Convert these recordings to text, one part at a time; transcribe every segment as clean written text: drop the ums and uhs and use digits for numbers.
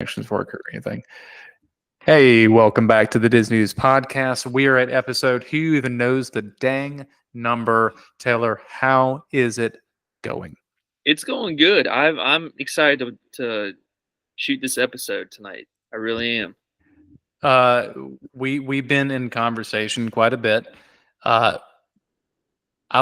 connections work or anything. Hey, welcome back to the Disney News Podcast. We are at episode Who Even Knows the Dang Number. Taylor, how is it going? It's going good. I'm excited to shoot this episode tonight. I really am. We've been in conversation quite a bit. I'll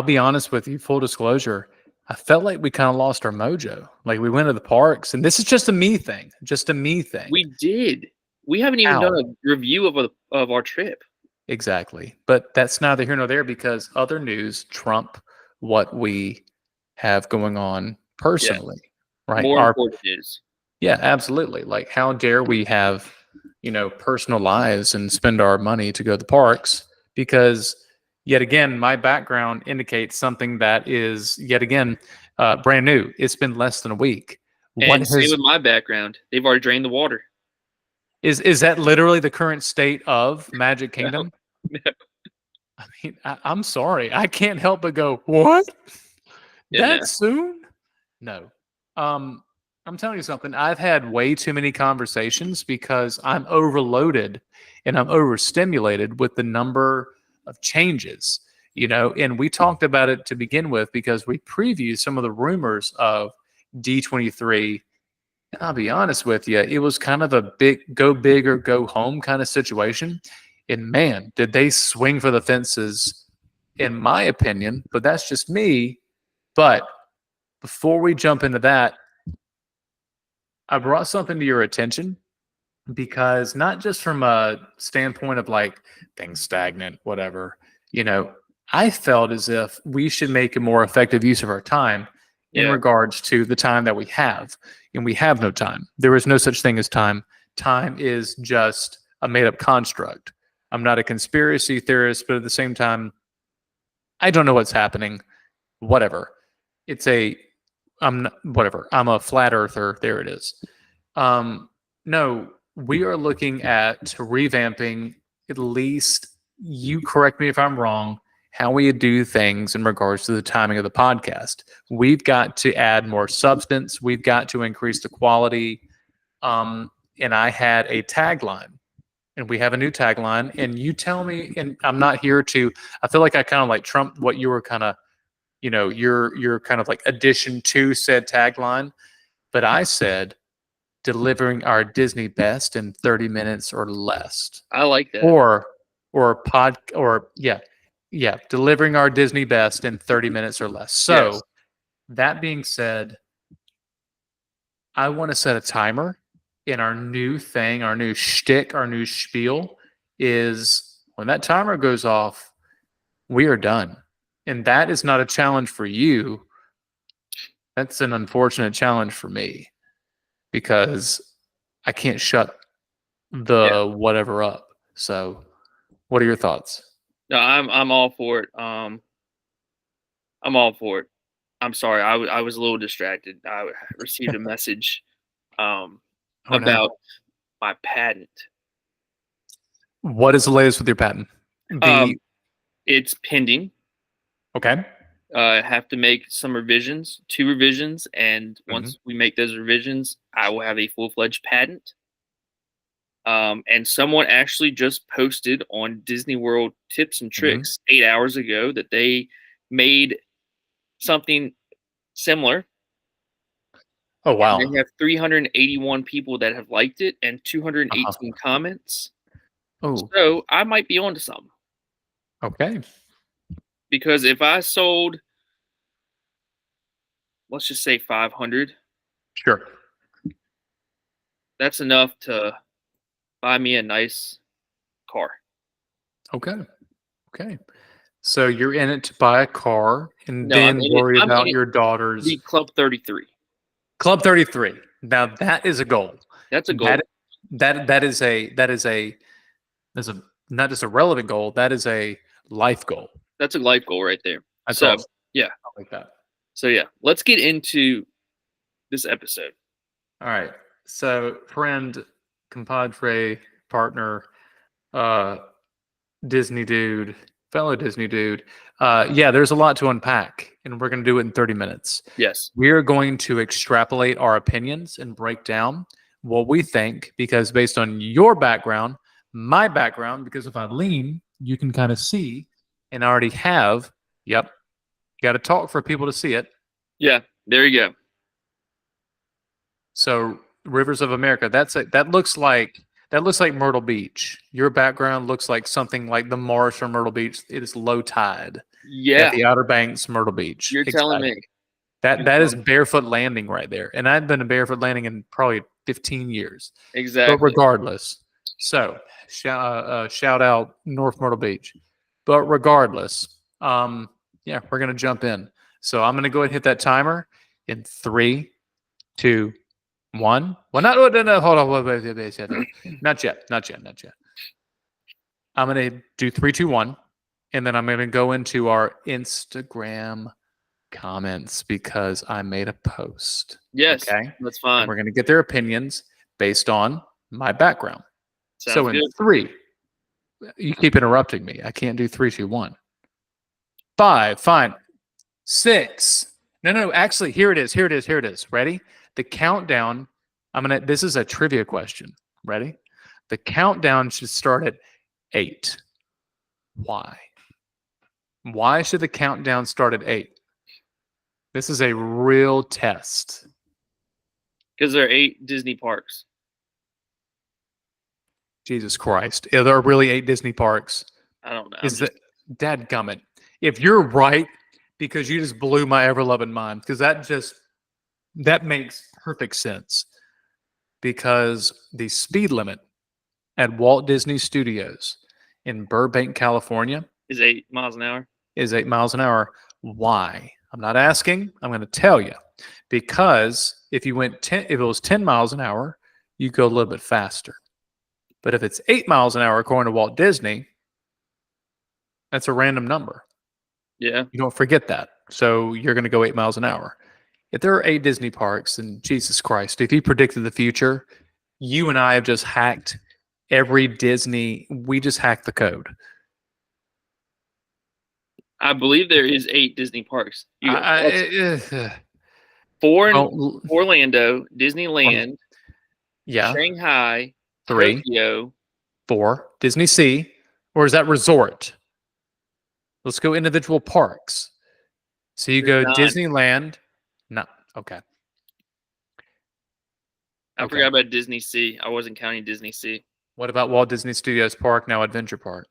be honest with you, full disclosure. I felt like we kind of lost our mojo. Like we went to the parks, and this is just a me thing. Just a me thing. We did. We haven't even done a review of our trip. Exactly. But that's neither here nor there because other news trump what we have going on personally. Right. More important news. Yeah, absolutely. Like how dare we have, personal lives and spend our money to go to the parks? Because yet again, my background indicates something that is yet again brand new. It's been less than a week. And same with my background. They've already drained the water. Is that literally the current state of Magic Kingdom? No. I mean, I'm sorry. I can't help but go, what? That soon? No. I'm telling you something. I've had way too many conversations because I'm overloaded and I'm overstimulated with the number of changes, and we talked about it to begin with because we previewed some of the rumors of D23. And I'll be honest with you, it was kind of a big or go home kind of situation. And man, did they swing for the fences, in my opinion, but that's just me. But before we jump into that, I brought something to your attention because not just from a standpoint of like things stagnant, whatever, I felt as if we should make a more effective use of our time in regards to the time that we have. And we have no time. There is no such thing as time. Time is just a made-up construct. I'm not a conspiracy theorist, but at the same time, I don't know what's happening. Whatever. I'm a flat earther. There it is. No, we are looking at revamping, at least, you correct me if I'm wrong, how we do things in regards to the timing of the podcast. We've got to add more substance. We've got to increase the quality. And I had a tagline, and we have a new tagline. And you tell me, and I'm not here to, I feel like I kind of like trumped what you were kind of, your kind of like addition to said tagline. But I said, delivering our Disney best in 30 minutes or less. I like that. Delivering our Disney best in 30 minutes or less. So that being said, I want to set a timer. And our new thing, our new shtick, our new spiel is when that timer goes off, we are done. And that is not a challenge for you. That's an unfortunate challenge for me because I can't shut the whatever up. So what are your thoughts? No, I'm all for it. I'm all for it. I'm sorry. I was a little distracted. I received a message about my patent. What is the latest with your patent? It's pending. Okay. Have to make some revisions, 2 revisions, and once we make those revisions, I will have a full-fledged patent. And someone actually just posted on Disney World Tips and Tricks 8 hours ago that they made something similar. Oh, wow. And they have 381 people that have liked it and 218 comments. Oh. So I might be onto something. Okay. Because if I sold, let's just say 500. Sure. That's enough to buy me a nice car. Okay. So you're in it to buy a car and then worry about your daughter's. The Club 33. Club 33. Now that is a goal. That's a goal. That is not just a relevant goal. That is a life goal. That's a life goal right there. I like that. So let's get into this episode. All right. So friend, compadre, partner, Disney dude, fellow Disney dude. There's a lot to unpack, and we're going to do it in 30 minutes. Yes. We're going to extrapolate our opinions and break down what we think, because based on your background, my background, because if I lean, you can kind of see, and I already have, yep, got to talk for people to see it. Yeah, there you go. So Rivers of America, that looks like Myrtle Beach. Your background looks like something like the marsh or Myrtle Beach. It is low tide at the Outer Banks, Myrtle Beach. You're telling me. That is Barefoot Landing right there. And I've been to Barefoot Landing in probably 15 years. Exactly. But regardless, so shout out North Myrtle Beach. But regardless, yeah, we're going to jump in. So I'm going to go ahead and hit that timer in 3, 2, 1. Well, no, hold on. Wait. Not yet. I'm going to do 3, 2, 1. And then I'm going to go into our Instagram comments because I made a post. Yes. Okay. That's fine. And we're going to get their opinions based on my background. Sounds so in good. 3, you keep interrupting me. I can't do 3, 2, 1. 5, fine. 6. No. Actually, here it is. Ready? The countdown. This is a trivia question. Ready? The countdown should start at 8. Why? Why should the countdown start at 8? This is a real test. Because there are 8 Disney parks. Jesus Christ. Are there really 8 Disney parks? I don't know. Is that dadgummit? If you're right, because you just blew my ever-loving mind, because that makes perfect sense. Because the speed limit at Walt Disney Studios in Burbank, California is 8 miles an hour. Is 8 miles an hour. Why? I'm not asking. I'm going to tell you. Because if it was 10 miles an hour, you go a little bit faster. But if it's 8 miles an hour according to Walt Disney, that's a random number. Yeah. You don't forget that. So you're going to go 8 miles an hour. If there are 8 Disney parks, then Jesus Christ, if he predicted the future, you and I have just hacked every Disney. We just hacked the code. I believe there is 8 Disney parks. You got 4 in Orlando, Disneyland, Shanghai, 3, Tokyo, 4, Disney Sea, or is that resort? Let's go individual parks. So you go 9. Disneyland. No, okay. I forgot about Disney Sea. I wasn't counting Disney Sea. What about Walt Disney Studios Park, now Adventure Park?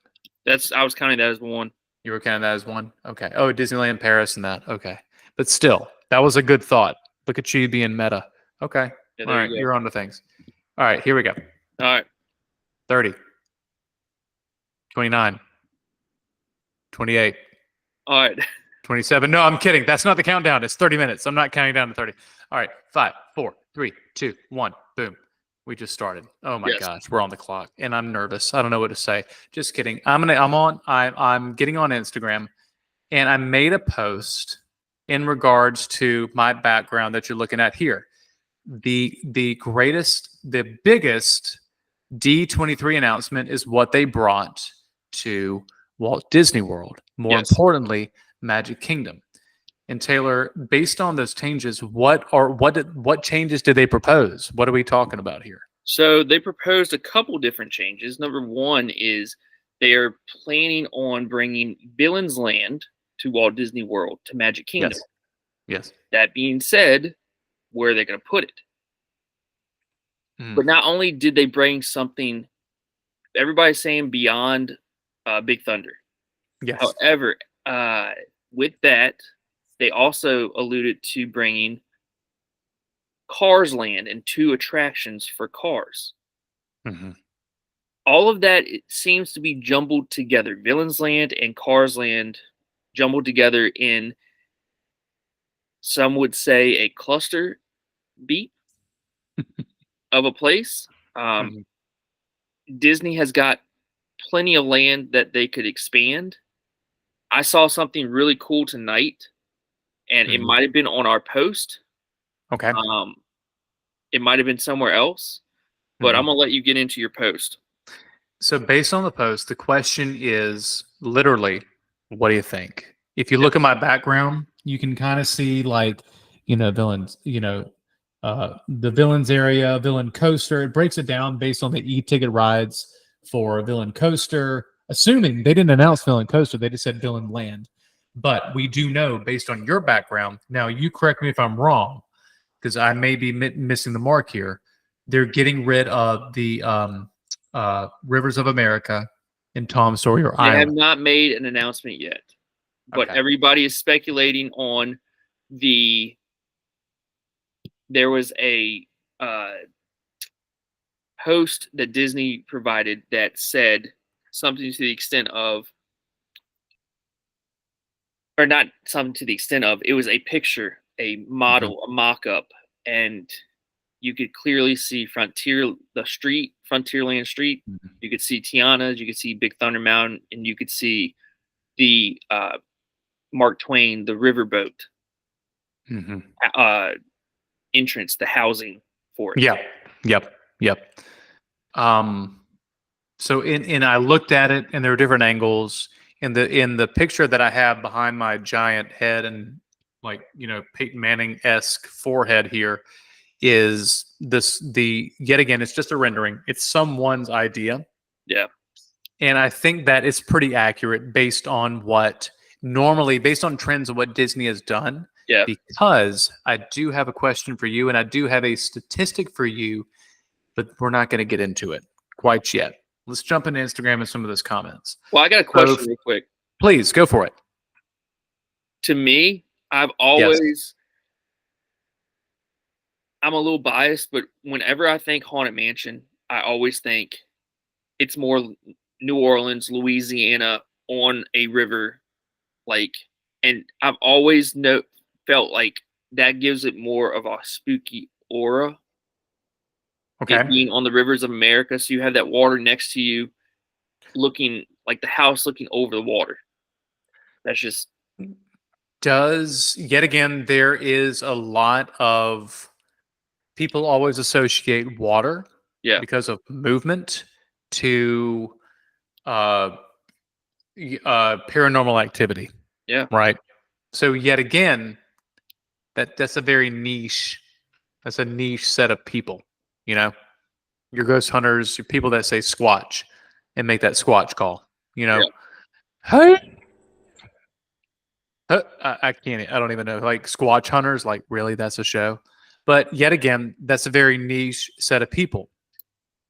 I was counting that as 1. You were counting that as 1? Okay. Oh, Disneyland Paris and that. Okay. But still, that was a good thought. Look at you being meta. Okay. Yeah, all right. You're on to things. All right. Here we go. All right. 30. 29. 28. All right. 27. No, I'm kidding. That's not the countdown. It's 30 minutes. I'm not counting down to 30. All right. 5, 4, 3, 2, 1. Boom. We just started. Oh my gosh, we're on the clock, and I'm nervous. I don't know what to say. Just kidding. I'm getting on Instagram, and I made a post in regards to my background that you're looking at here. The biggest D23 announcement is what they brought to Walt Disney World. More importantly, Magic Kingdom. And Taylor, based on those changes, what changes did they propose? What are we talking about here? So they proposed a couple different changes. Number 1 is they are planning on bringing Villain's Land to Walt Disney World to Magic Kingdom. Yes. That being said, where are they going to put it? But not only did they bring something, everybody's saying beyond Big Thunder. Yes. However, with that, they also alluded to bringing Cars Land and 2 attractions for cars. Mm-hmm. All of that seems to be jumbled together. Villain's Land and Cars Land jumbled together in, some would say, a cluster beat of a place. Disney has got plenty of land that they could expand. I saw something really cool tonight, and it might have been on our post. Okay. It might have been somewhere else, but I'm going to let you get into your post. So based on the post, the question is literally, what do you think? If you look at my background, you can kind of see villains, the villains area, villain coaster. It breaks it down based on the e-ticket rides for villain coaster. Assuming they didn't announce villain coaster, they just said villain land. But we do know, based on your background, now you correct me if I'm wrong, because I may be missing the mark here. They're getting rid of the Rivers of America and Tom Sawyer Island. They have not made an announcement yet, but everybody is speculating on there was a post that Disney provided that said something to the extent of, or not something to the extent of, it was a picture, a model, a mock-up, and you could clearly see Frontierland Street. You could see Tiana's, you could see Big Thunder Mountain, and you could see the Mark Twain, the riverboat entrance, the housing for it. Yep. So I looked at it, and there are different angles. In the picture that I have behind my giant head and Peyton Manning-esque forehead here is yet again, it's just a rendering. It's someone's idea. Yeah. And I think that it's pretty accurate based on trends of what Disney has done. Yeah. Because I do have a question for you, and I do have a statistic for you, but we're not going to get into it quite yet. Let's jump into Instagram and some of those comments. Well, I got a question real quick. Please, go for it. To me, I've always... I'm a little biased, but whenever I think Haunted Mansion, I always think it's more New Orleans, Louisiana, on a river, and I've always felt like that gives it more of a spooky aura. Okay. Being on the rivers of America, so you have that water next to you, looking like the house looking over the water. That's just... Yet again, there is a lot of people always associate water, because of movement, to paranormal activity. Yeah. Right. So yet again, that's a very niche. That's a niche set of people. Your ghost hunters, your people that say squatch and make that squatch call. Hey. I can't. I don't even know. Squatch hunters. Really, that's a show. But yet again, that's a very niche set of people.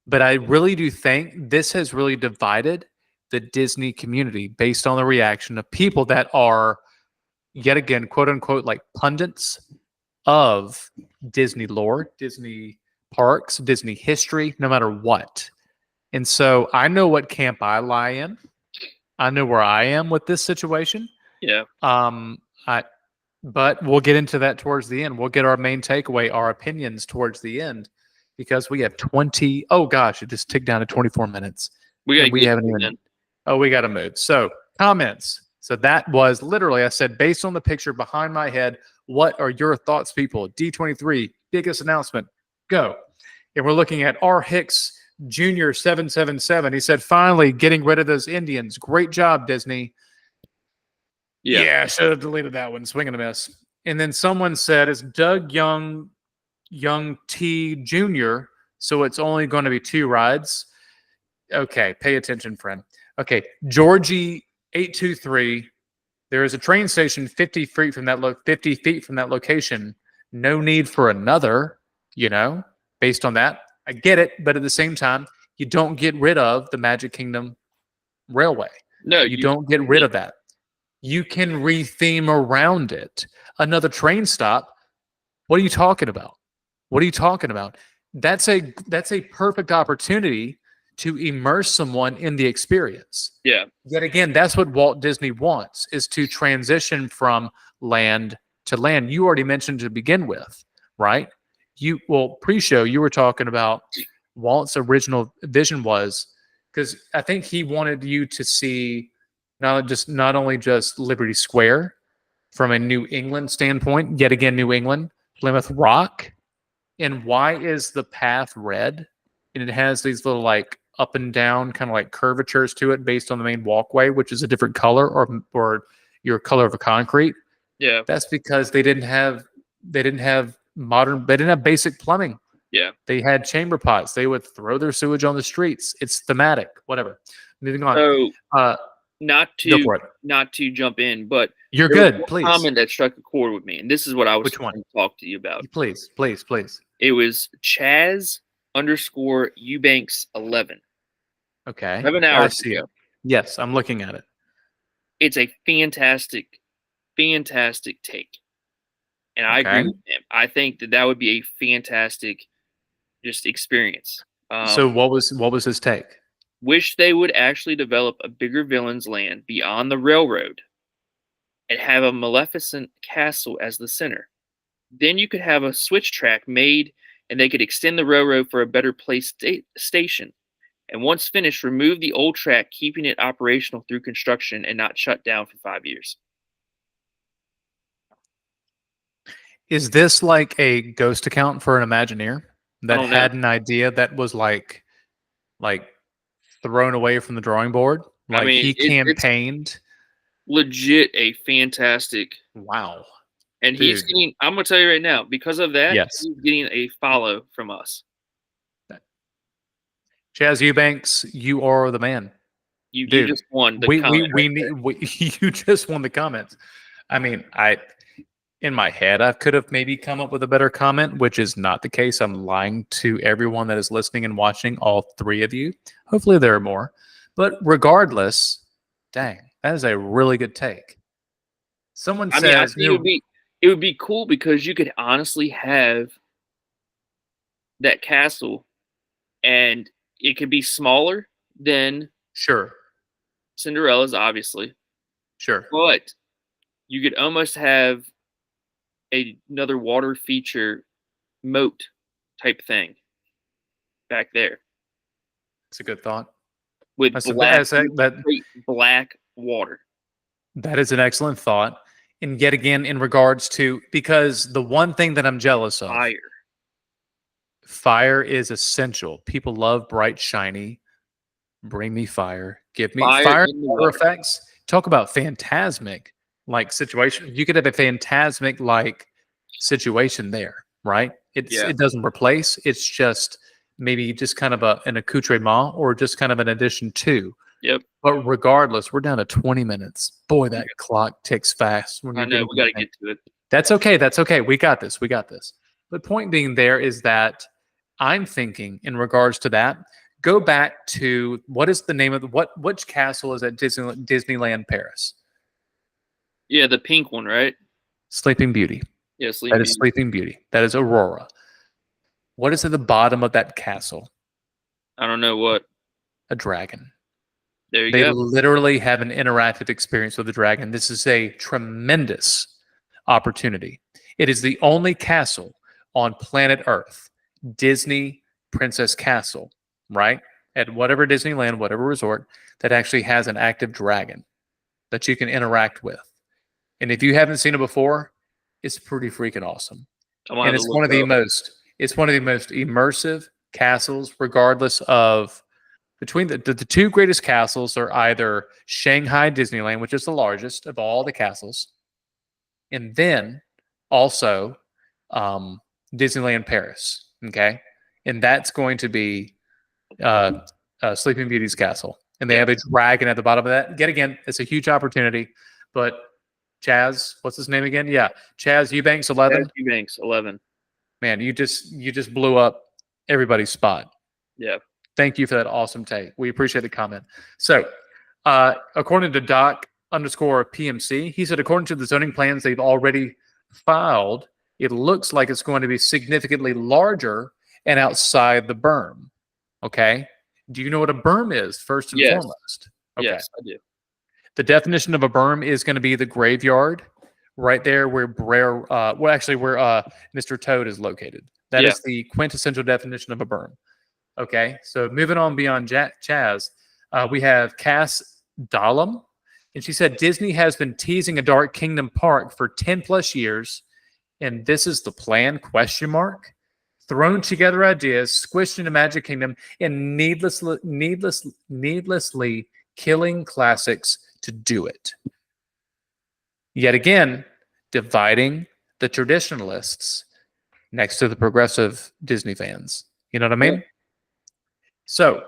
But I really do think this has really divided the Disney community based on the reaction of people that are, yet again, quote unquote, pundits of Disney lore, Disney parks, Disney history, no matter what. And so I know what camp I lie in. I know where I am with this situation. Yeah. But we'll get into that towards the end. We'll get our main takeaway, our opinions towards the end, because we have it just ticked down to 24 minutes. We haven't even. We got to move. So comments. So that was literally, I said, based on the picture behind my head, what are your thoughts, people? D23, biggest announcement. Go. And we're looking at R. Hicks Jr. 777. He said, finally getting rid of those Indians. Great job, Disney. Yeah, I should have deleted that one. Swing and a miss. And then someone said, it's Doug Young T Jr., so it's only going to be 2 rides. Okay, pay attention, friend. Okay, Georgie 823. There is a train station 50 feet from that location. No need for another, based on that. I get it, but at the same time, you don't get rid of the Magic Kingdom Railway. No, you don't get rid of that. You can re-theme around it. Another train stop. What are you talking about? That's a perfect opportunity to immerse someone in the experience. Yeah. Yet again, that's what Walt Disney wants, is to transition from land to land. You already mentioned to begin with, right? Pre-show, you were talking about Walt's original vision was, because I think he wanted you to see not only just Liberty Square from a New England standpoint, yet again, New England, Plymouth Rock. And why is the path red? And it has these little up and down kind of curvatures to it based on the main walkway, which is a different color or your color of a concrete. Yeah. That's because they didn't have modern. They didn't have basic plumbing. Yeah. They had chamber pots. They would throw their sewage on the streets. It's thematic. Whatever. Moving on. So Go for it. not to jump in, but You're there was good. one Please. comment that struck a chord with me, and this is what I was Which one? trying to talk to you about. Please. It was Chaz_Eubanks11. Okay. 11 hours I see ago. it. Yes, I'm looking at it. It's a fantastic take. And I agree with him. I think that would be a fantastic just experience. So what was his take? Wish they would actually develop a bigger villain's land beyond the railroad and have a Maleficent castle as the center. Then you could have a switch track made and they could extend the railroad for a better place station. And once finished, remove the old track, keeping it operational through construction and not shut down for 5 years. Is this like a ghost account for an Imagineer that had an idea that was like thrown away from the drawing board? Like, I mean, he campaigned. Legit a fantastic. Wow. And dude, he's getting, I'm going to tell you right now, because of that, yes, he's getting a follow from us. Chaz Eubanks, you are the man. You just won the you just won the comments. I mean, in my head, I could have maybe come up with a better comment, which is not the case. I'm lying to everyone that is listening and watching, all three of you. Hopefully there are more. But regardless, dang, that is a really good take. Someone says, I think it would be cool because you could honestly have that castle and it could be smaller than Cinderella's, obviously. Sure. But you could almost have another water feature moat type thing back there. It's a good thought. With black water. That is an excellent thought. And yet again, in regards to, because the one thing that I'm jealous of, fire is essential. People love bright, shiny. Bring me fire. Give me fire and water effects. Talk about phantasmic like situation. You could have a phantasmic like situation there, right? It doesn't replace. It's just maybe just kind of an accoutrement or just kind of an addition to. Yep. But regardless, we're down to 20 minutes. Boy, that clock ticks fast. I know. We got to get to it. That's okay. That's okay. We got this. But point being there is that I'm thinking in regards to that, go back to what is the name of which castle is at Disneyland Paris? Yeah, the pink one, right? Sleeping Beauty. Yeah, Sleeping Beauty. That is Sleeping Beauty. That is Aurora. What is at the bottom of that castle? I don't know what. A dragon. There you go. They literally have an interactive experience with the dragon. This is a tremendous opportunity. It is the only castle on planet Earth, Disney Princess Castle, right? At whatever Disneyland, whatever resort, that actually has an active dragon that you can interact with. And if you haven't seen it before, it's pretty freaking awesome. And it's one of the most immersive castles, regardless of between the two greatest castles are either Shanghai Disneyland, which is the largest of all the castles, and then also Disneyland Paris. Okay. And that's going to be Sleeping Beauty's castle. And they have a dragon at the bottom of that. Yet again, it's a huge opportunity. But Chaz, what's his name again? Yeah. Chaz Eubanks 11. Chaz Eubanks 11. Man, you just blew up everybody's spot. Yeah. Thank you for that awesome take. We appreciate the comment. So, according to Doc_PMC, he said, according to the zoning plans they've already filed, it looks like it's going to be significantly larger and outside the berm. Okay. Do you know what a berm is, first and foremost? Okay. Yes, I do. The definition of a berm is going to be the graveyard right there where where Mr. Toad is located. That is the quintessential definition of a berm. Okay, so moving on beyond Chaz, we have Cass Dahlem, and she said Disney has been teasing a Dark Kingdom park for 10 plus years, and this is the plan? ? Thrown together ideas, squished into Magic Kingdom, and needlessly killing classics to do it. Yet again, dividing the traditionalists next to the progressive Disney fans. You know what I mean? Yeah. So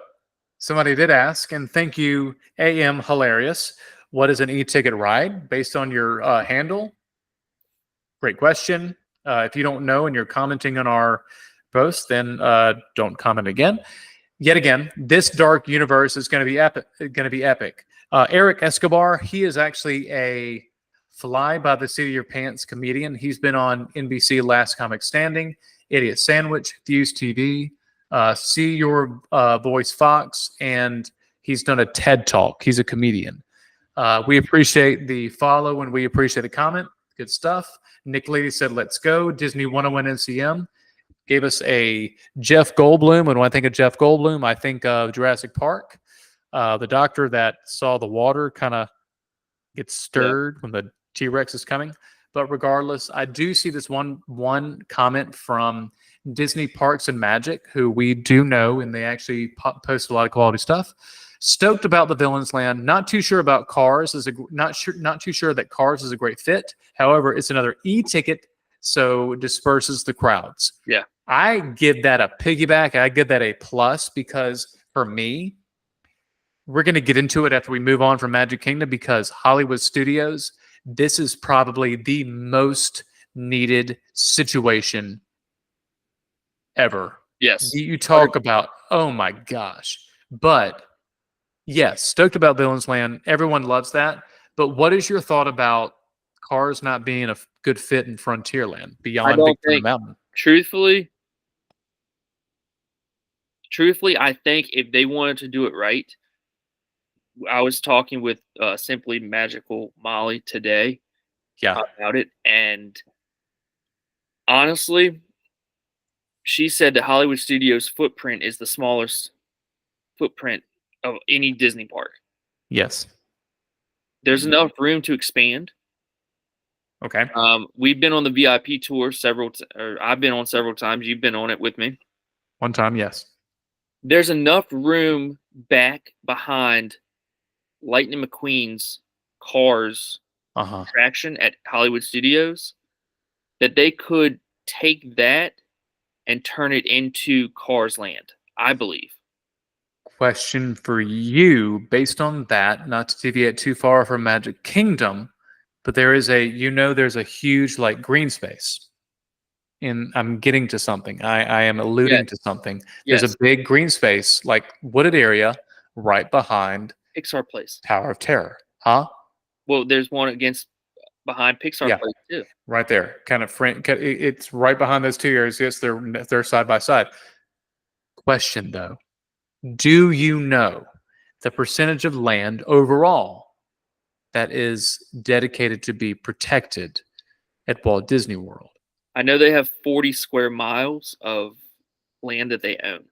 somebody did ask, and thank you, AM Hilarious. What is an e-ticket ride based on your handle? Great question. If you don't know and you're commenting on our post, then don't comment again. Yet again, this dark universe is going to be epic. Eric Escobar, he is actually a fly by the seat of your pants comedian. He's been on NBC Last Comic Standing, Idiot Sandwich, Fuse TV, See Your Voice Fox, and he's done a TED Talk. He's a comedian. We appreciate the follow and we appreciate the comment. Good stuff. Nick Lady said, let's go. Disney 101 NCM gave us a Jeff Goldblum. And when I think of Jeff Goldblum, I think of Jurassic Park. The doctor that saw the water kind of get stirred when the T-Rex is coming. But regardless, I do see this one comment from Disney Parks and Magic, who we do know, and they actually post a lot of quality stuff. Stoked about the Villains Land. Not too sure about Cars. Not too sure that Cars is a great fit. However, it's another e-ticket, so disperses the crowds. Yeah, I give that a piggyback. I give that a plus because for me, we're going to get into it after we move on from Magic Kingdom because Hollywood Studios, this is probably the most needed situation ever. yes. You talk about, oh my gosh. But yes, stoked about Villains Land. Everyone loves that. But what is your thought about Cars not being a good fit in Frontierland beyond Big Thunder Mountain? Truthfully, I think if they wanted to do it right, I was talking with Simply Magical Molly today about it, and honestly, she said that Hollywood Studios' footprint is the smallest footprint of any Disney park. Yes. There's enough room to expand. Okay. We've been on the VIP tour I've been on several times. You've been on it with me. One time, yes. There's enough room back behind Lightning McQueen's Cars attraction at Hollywood Studios that they could take that and turn it into Cars Land, I believe. Question for you, based on that, not to deviate too far from Magic Kingdom, but there's a huge like green space. I'm getting to something. I am alluding to something. There's a big green space, like wooded area, right behind Pixar Place, Tower of Terror. Huh? Well, there's one behind Pixar Place too. Right there, kind of it's right behind those two areas. Yes, they're side by side. Question though, do you know the percentage of land overall that is dedicated to be protected at Walt Disney World? I know they have 40 square miles of land that they own.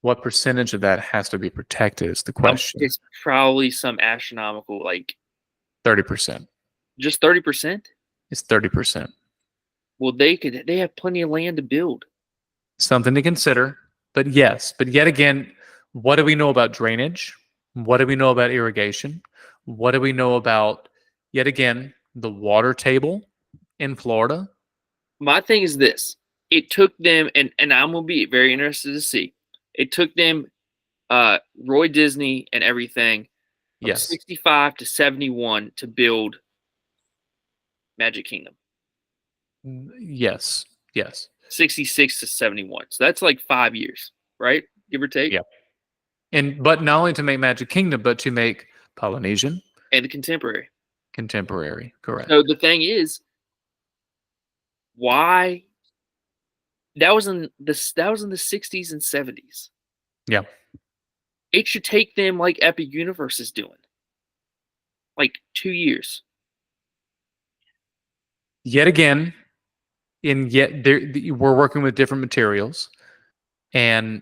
What percentage of that has to be protected is the question. It's probably some astronomical, like 30%. Just 30%? It's 30%. Well, they have plenty of land to build. Something to consider. But yes, but yet again, what do we know about drainage? What do we know about irrigation? What do we know about, yet again, the water table in Florida? My thing is this. It took them, and I'm going to be very interested to see. It took them, Roy Disney and everything, from 65 to 71 to build Magic Kingdom. Yes. 66 to 71. So that's like 5 years, right? Give or take. Yeah. But not only to make Magic Kingdom, but to make Polynesian and the Contemporary. Correct. So the thing is, why that was in the 60s and 70s. Yeah. It should take them like Epic Universe is doing. Like 2 years. Yet again, we're working with different materials, and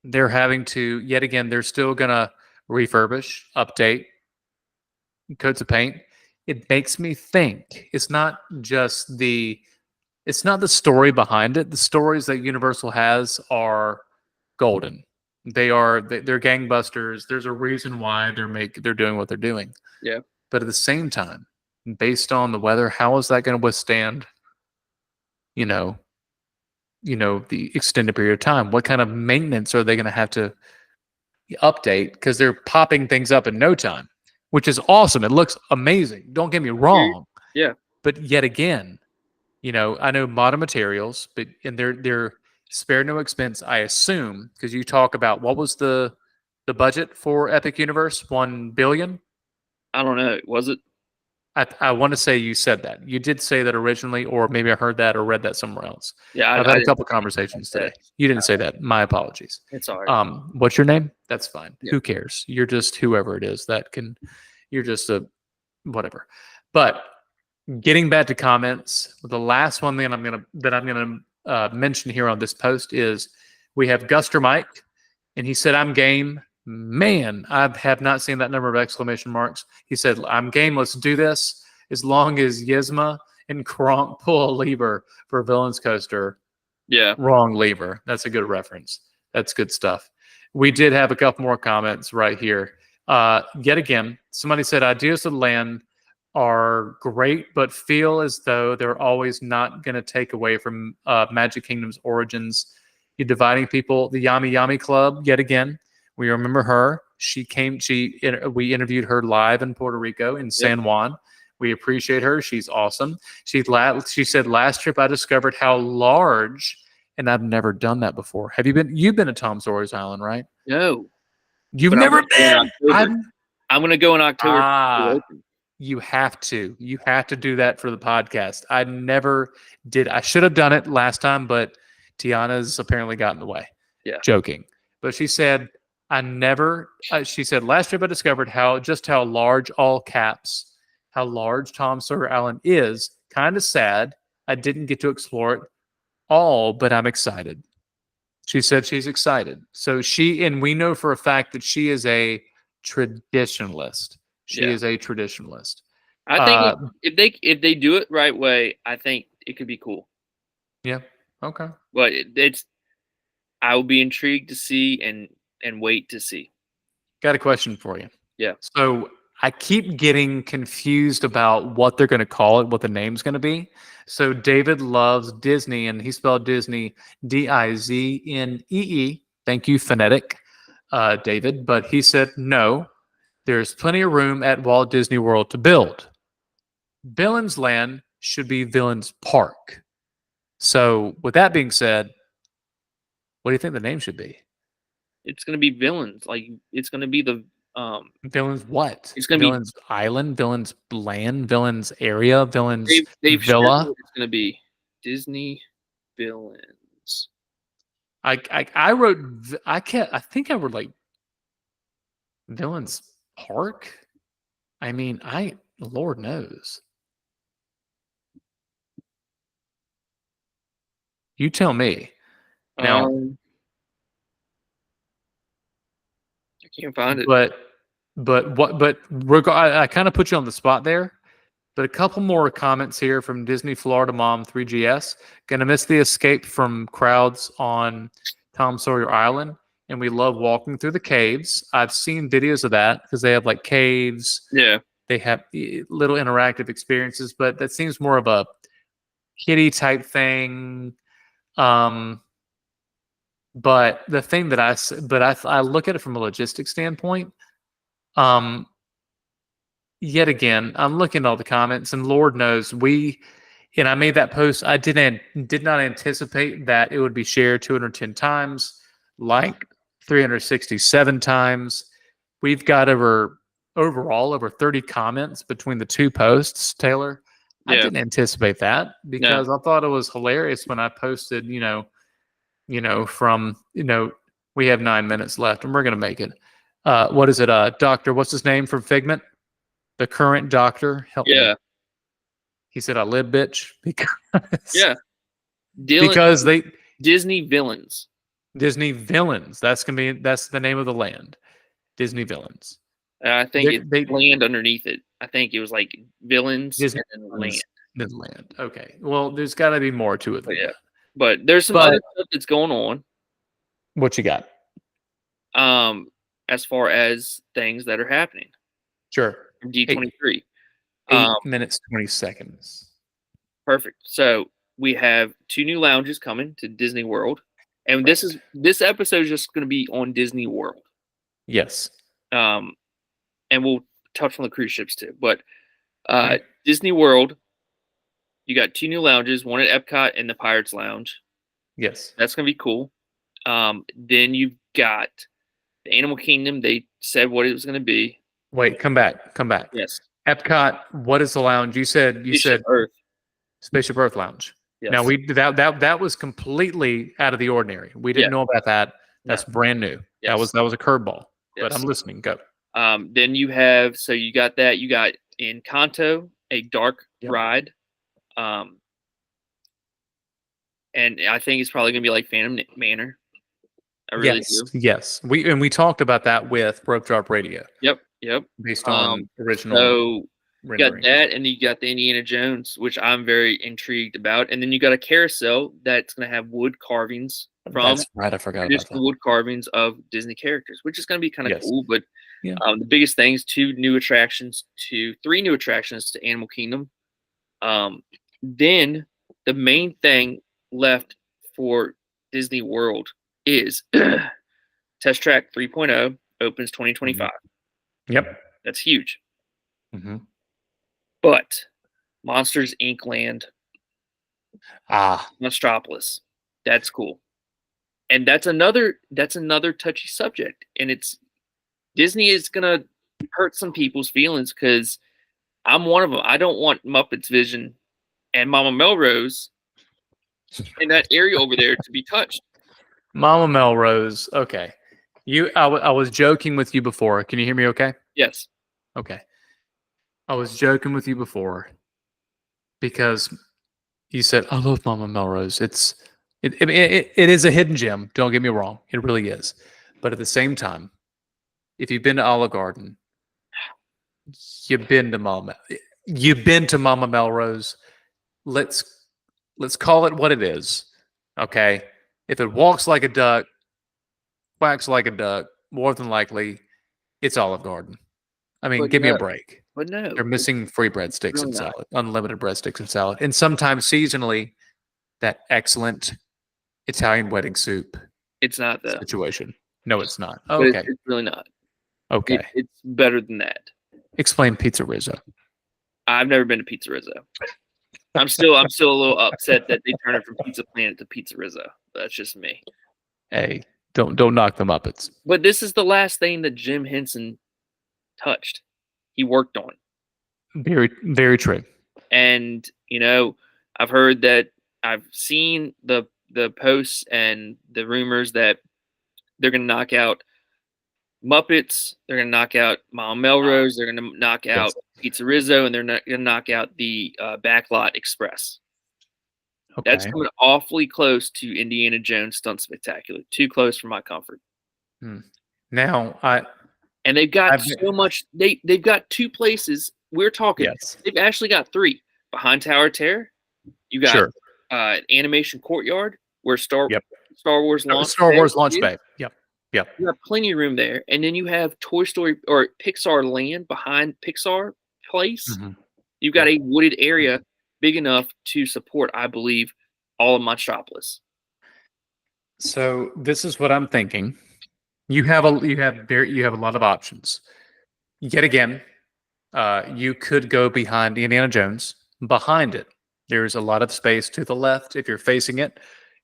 they're having to, yet again, they're still gonna refurbish, update, coats of paint. It makes me think it's not the story behind it. The stories that Universal has are golden. They're gangbusters. There's a reason why they're doing what they're doing. Yeah. But at the same time, based on the weather, how is that going to withstand, the extended period of time? What kind of maintenance are they going to have to update? Because they're popping things up in no time, which is awesome. It looks amazing. Don't get me wrong. Yeah. But yet again, I know modern materials, but and they're spare no expense, I assume, because you talk about what was the budget for Epic Universe? 1 billion? I don't know. Was it? I want to say you said that. You did say that originally, or maybe I heard that or read that somewhere else. Yeah, I've I had a didn't couple conversations today. You didn't say that. My apologies. It's all right. What's your name? That's fine. Yeah. Who cares? You're just whoever it is that can. You're just a whatever. But getting back to comments, the last one thing I'm gonna mention here on this post is we have Guster Mike, and he said, "I'm game." Man, I have not seen that number of exclamation marks. He said, "I'm game. Let's do this." As long as Yzma and Kronk pull a lever for Villains Coaster. Yeah. Wrong lever. That's a good reference. That's good stuff. We did have a couple more comments right here. Yet again, somebody said ideas of land are great, but feel as though they're always not going to take away from Magic Kingdom's origins. You're dividing people. The Yami Yami Club, yet again, we remember her. We interviewed her live in Puerto Rico in San Juan. We appreciate her. She's awesome. She said, last trip I discovered how large, and I've never done that before. Have you been? You've been to Tom Sawyer's Island, right? No. You've never been? I'm going to go in October. You have to. You have to do that for the podcast. I never did. I should have done it last time, but Tiana's apparently got in the way. Yeah. Joking. But she said, she said, last trip I discovered how large, all caps, how large Tom Sawyer Island is. Kind of sad. I didn't get to explore it all, but I'm excited. She said she's excited. So we know for a fact that she is a traditionalist. She is a traditionalist. I think if they do it right way, I think it could be cool. Yeah. Okay. But I will be intrigued to see and wait to see. Got a question for you. Yeah. So I keep getting confused about what they're going to call it, what the name's going to be. So David loves Disney, and he spelled Disney Diznee. Thank you, phonetic, David. But he said, no, there's plenty of room at Walt Disney World to build. Villains Land should be Villains Park. So with that being said, what do you think the name should be? It's going to be Villains. Like, it's going to be the Villains what? It's going to be Villains Island, Villains Land, Villains Area, Villains they've Villa. It's going to be Disney Villains. I think I wrote like Villains Park. I mean, Lord knows. You tell me. Now, I can't find it. I kind of put you on the spot there. But a couple more comments here from Disney Florida Mom 3GS. Gonna miss the escape from crowds on Tom Sawyer Island, and we love walking through the caves. I've seen videos of that because they have like caves. Yeah. They have little interactive experiences, but that seems more of a kiddie type thing. But the thing that I look at it from a logistics standpoint. Yet again, I'm looking at all the comments, and Lord knows and I made that post. I did not anticipate that it would be shared 210 times, like 367 times. We've got overall over 30 comments between the two posts, Taylor. Yeah. I didn't anticipate that because I thought it was hilarious when I posted, we have 9 minutes left and we're going to make it. What is it? Doctor, what's his name from Figment? The current doctor. Help me. He said, I live, bitch. Because because Disney Villains. Disney Villains. That's the name of the land. Disney Villains. I think it's land underneath it. I think it was like Villains Disney and then land. Then land. Okay. Well, there's got to be more to it than that. But there's some other stuff that's going on. What you got? As far as things that are happening. Sure. D23. 8 minutes, 20 seconds. Perfect. So we have 2 new lounges coming to Disney World, and this episode is just going to be on Disney World. Yes. And we'll touch on the cruise ships too. But Disney World, you got 2 new lounges, one at Epcot and the Pirates Lounge. Yes. That's going to be cool. Then you've got the Animal Kingdom. They said what it was going to be. Wait, come back. Yes. Epcot, what is the lounge? You said Earth. Spaceship Earth Lounge. Yes. Now that was completely out of the ordinary. We didn't know about that. That's brand new. Yes. That was a curveball. Yes. But I'm listening. Go. Then you have you got that. You got Encanto, a dark ride. And I think it's probably gonna be like Phantom Manor. I really do. Yes. We talked about that with Broke Drop Radio. Yep. Based on original. So you got that, and you got the Indiana Jones, which I'm very intrigued about, and then you got a carousel that's gonna have wood carvings from. That's right. I forgot about that. Wood carvings of Disney characters, which is gonna be kind of cool. But yeah. The biggest things: 3 new attractions to Animal Kingdom. Then the main thing left for Disney World is Test Track 3.0 opens 2025. Yep. That's huge. Mm-hmm. But Monsters Inc. Land, Nostropolis, that's cool. And that's another touchy subject. And it's Disney is gonna hurt some people's feelings because I'm one of them. I don't want Muppets Vision and Mama Melrose in that area over there to be touched. Mama Melrose. Okay. I was joking with you before. Can you hear me okay? Yes. Okay. I was joking with you before because you said, I love Mama Melrose. It is a hidden gem. Don't get me wrong. It really is. But at the same time, if you've been to Olive Garden, you've been to Mama Melrose. Let's call it what it is. Okay. If it walks like a duck, quacks like a duck, more than likely, it's Olive Garden. I mean, give me a break. But no. They're missing free breadsticks and salad, unlimited breadsticks and salad. And sometimes seasonally, that excellent Italian wedding soup. It's not the situation. No, it's not. Okay. It's really not. Okay. It's better than that. Explain Pizza Rizzo. I've never been to Pizza Rizzo. I'm still a little upset that they turned it from Pizza Planet to Pizza Rizzo. That's just me. Hey, don't knock the Muppets. But this is the last thing that Jim Henson touched. He worked on. Very, very true. And I've heard that I've seen the posts and the rumors that they're going to knock out Muppets, they're going to knock out Mama Melrose, they're going to knock out Pizza Rizzo, and they're going to knock out the Backlot Express. Okay. That's coming awfully close to Indiana Jones Stunt Spectacular. Too close for my comfort. Now, and they've got so much. They've got 2 places. We're talking. Yes. They've actually got 3 behind Tower of Terror. You got Animation Courtyard where Star Wars Launch Bay. Yep. You have plenty of room there, and then you have Toy Story or Pixar Land behind Pixar Place. Mm-hmm. You've got a wooded area big enough to support, I believe, all of Monstropolis. So this is what I'm thinking. You have a lot of options. Yet again, you could go behind Indiana Jones. Behind it, there's a lot of space to the left if you're facing it,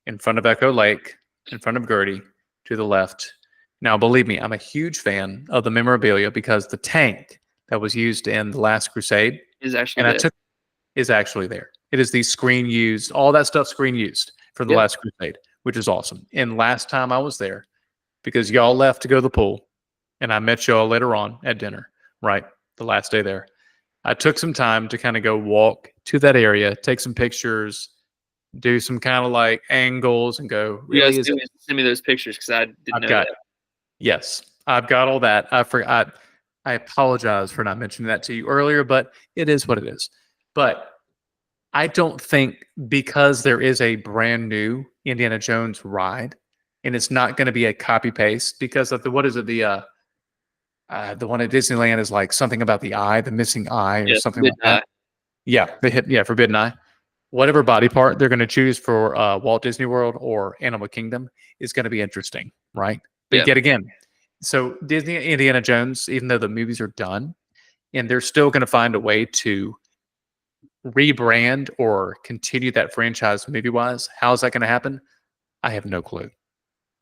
in front of Echo Lake, in front of Gertie, to the left. Now, believe me, I'm a huge fan of the memorabilia because the tank that was used in The Last Crusade is actually there. It is the screen used, all that stuff screen used for The Last Crusade, which is awesome. And last time I was there, because y'all left to go to the pool, and I met y'all later on at dinner, right? The last day there. I took some time to kind of go walk to that area, take some pictures, do some kind of like angles and go, really? Send me those pictures because I didn't know that. Yes, I've got all that. I apologize for not mentioning that to you earlier, but it is what it is. But I don't think because there is a brand new Indiana Jones ride, and it's not going to be a copy paste because of the one at Disneyland is like something about the eye, the missing eye, or something like that. Yeah, Forbidden Eye. whatever body part they're going to choose for Walt Disney World or Animal Kingdom is going to be interesting, right? But yet again, so Disney and Indiana Jones, even though the movies are done, and they're still going to find a way to rebrand or continue that franchise movie-wise. How is that going to happen? I have no clue.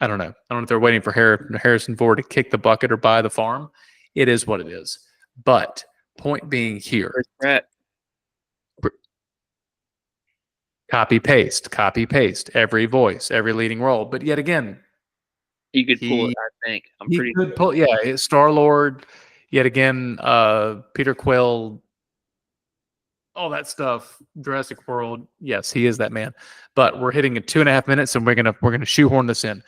I don't know. I don't know if they're waiting for Harrison Ford to kick the bucket or buy the farm. It is what it is. But point being here, copy paste every voice, every leading role. But yet again, he could pull it. I think he could pull. Yeah, Star-Lord. Yet again, Peter Quill. All that stuff, Jurassic World. Yes, he is that man. But we're hitting at 2.5 minutes, and we're gonna shoehorn this in.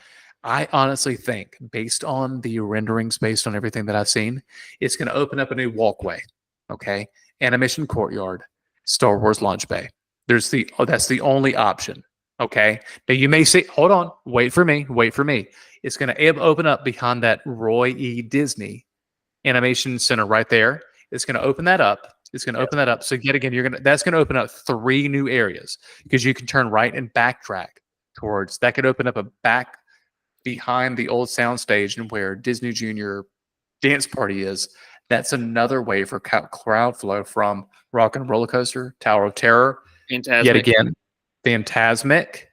I honestly think, based on the renderings, based on everything that I've seen, it's gonna open up a new walkway. Okay, animation courtyard, Star Wars launch bay. That's the only option. Okay, now you may say, hold on, wait for me. It's gonna open up behind that Roy E. Disney Animation Center right there. It's gonna open that up. So yet again, that's gonna open up 3 new areas because you can turn right and backtrack towards. That could open up a back behind the old soundstage and where Disney Junior Dance Party is. That's another way for crowd flow from Rock and Roller Coaster, Tower of Terror, yet again, Phantasmic,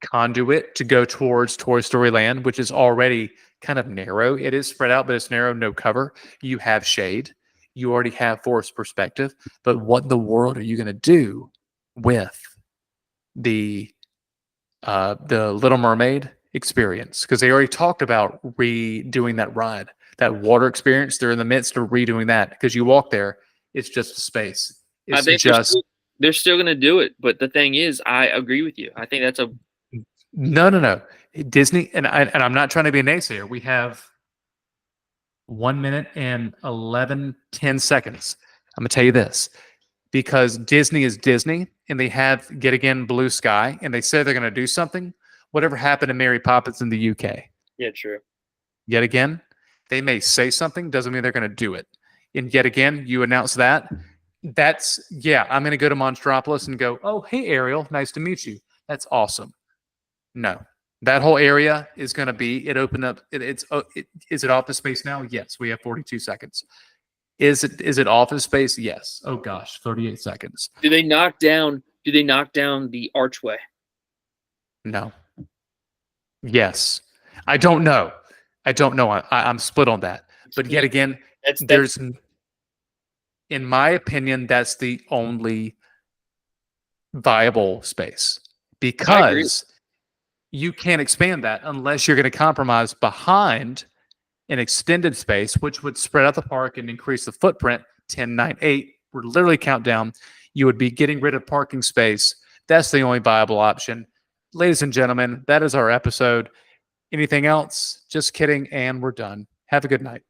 Conduit to go towards Toy Story Land, which is already kind of narrow. It is spread out, but it's narrow, no cover. You have shade. You already have forced perspective, but what in the world are you going to do with the Little Mermaid experience? Because they already talked about redoing that ride, that water experience. They're in the midst of redoing that because you walk there, it's just a space. It's I think they're still going to do it, but the thing is, I agree with you. I think that's a no. Disney and I'm not trying to be a naysayer. We have 1 minute and 10 seconds. I'm going to tell you this, because Disney is Disney and they have, yet again, blue sky, and they say they're going to do something. Whatever happened to Mary Poppins in the UK? Yeah, true. Yet again, they may say something, doesn't mean they're going to do it. And yet again, you announce that. I'm going to go to Monstropolis and go, oh, hey, Ariel, nice to meet you. That's awesome. No. That whole area is going to be, it opened up. Is it office space now? Yes. We have 42 seconds. Is it office space? Yes. Oh gosh, 38 seconds. Do they knock down the archway? No. Yes. I don't know. I'm split on that. But yet again, in my opinion, that's the only viable space, because you can't expand that unless you're going to compromise behind an extended space, which would spread out the park and increase the footprint. 10, 9, 8, we're literally countdown. You would be getting rid of parking space. That's the only viable option. Ladies and gentlemen, that is our episode. Anything else? Just kidding, and we're done. Have a good night.